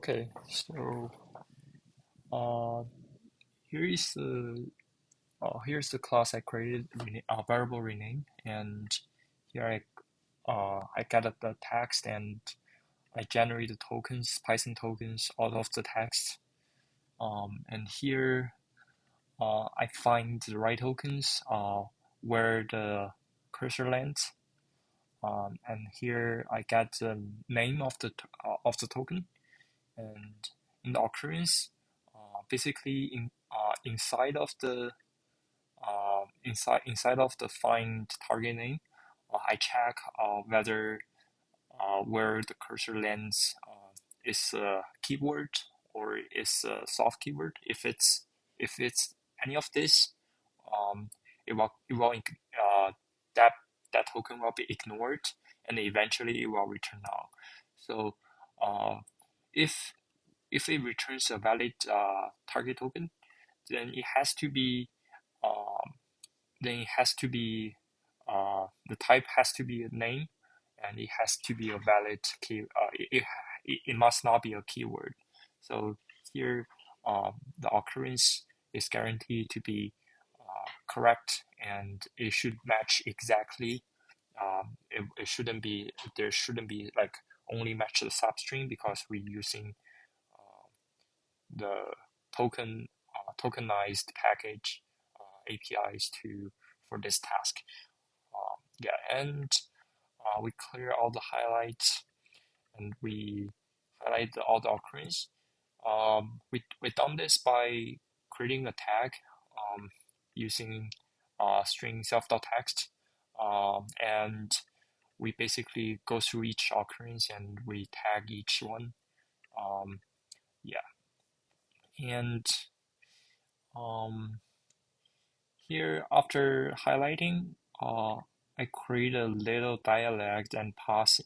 Okay, so uh, here is the here's the class I created, variable rename, and here I gathered the text and I generate the tokens, Python tokens out of the text. And here I find the right tokens where the cursor lands. And here I get the name of the token, and in the occurrence, basically inside of the inside of the find target name, I check whether where the cursor lands is a keyword or is a soft keyword. If it's any of this, um, it will that that token will be ignored, and eventually it will return null. So uh, if if it returns a valid target token, then it has to be um, then it has to be the type has to be a name, and it has to be a valid key. It must not be a keyword. So here, the occurrence is guaranteed to be correct, and it should match exactly. It shouldn't be there shouldn't be like only match the substring because we're using the tokenized package APIs to for this task. Yeah, and we clear all the highlights and we highlight all the occurrence. We done this by creating a tag using string self.text, and we basically go through each occurrence and we tag each one. Um, yeah, and um, here after highlighting, I create a little dialect and pass.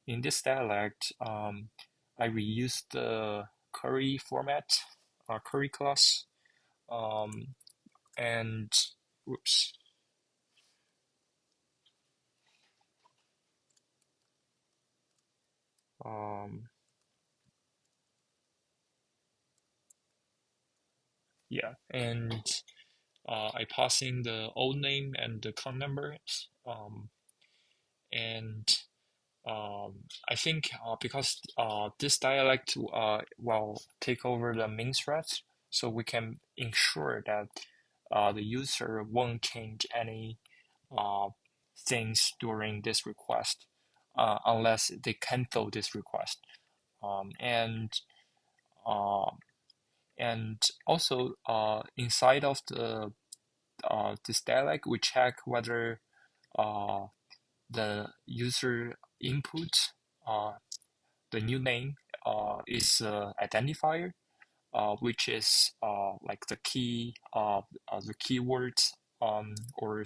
In this dialect, I reuse the query format, query class, um, and whoops, um, yeah, and I pass in the old name and the count numbers, and I think because this dialect will take over the main thread, so we can ensure that the user won't change any uh, things during this request unless they cancel this request. Um, and uh, and also inside of the this dialect, we check whether uh, the user input, uh, the new name, is identifier, which is like the keywords or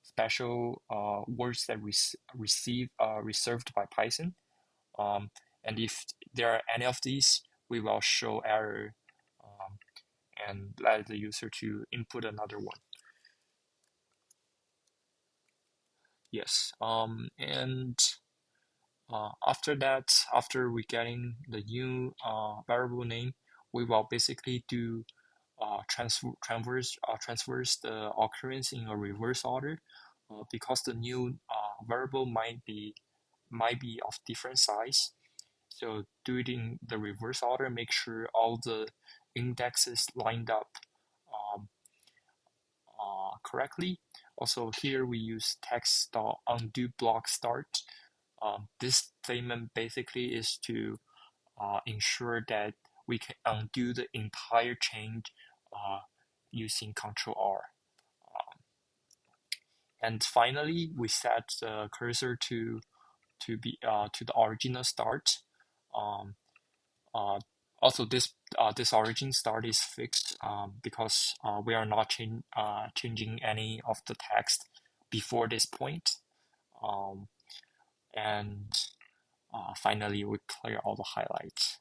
special words that receive reserved by Python. Um, and if there are any of these, we will show error um, and let the user to input another one. Yes. And after that, after we getting the new variable name, we will basically do transverse the occurrence in a reverse order, because the new variable might be of different size. So do it in the reverse order. Make sure all the indexes lined up um, correctly. Also here we use text.undo block start. This statement basically is to ensure that we can undo the entire change using Control R. And finally, we set the cursor to the original start. Um, uh, Also, this origin start is fixed because we are not changing any of the text before this point. Um, and finally, we clear all the highlights.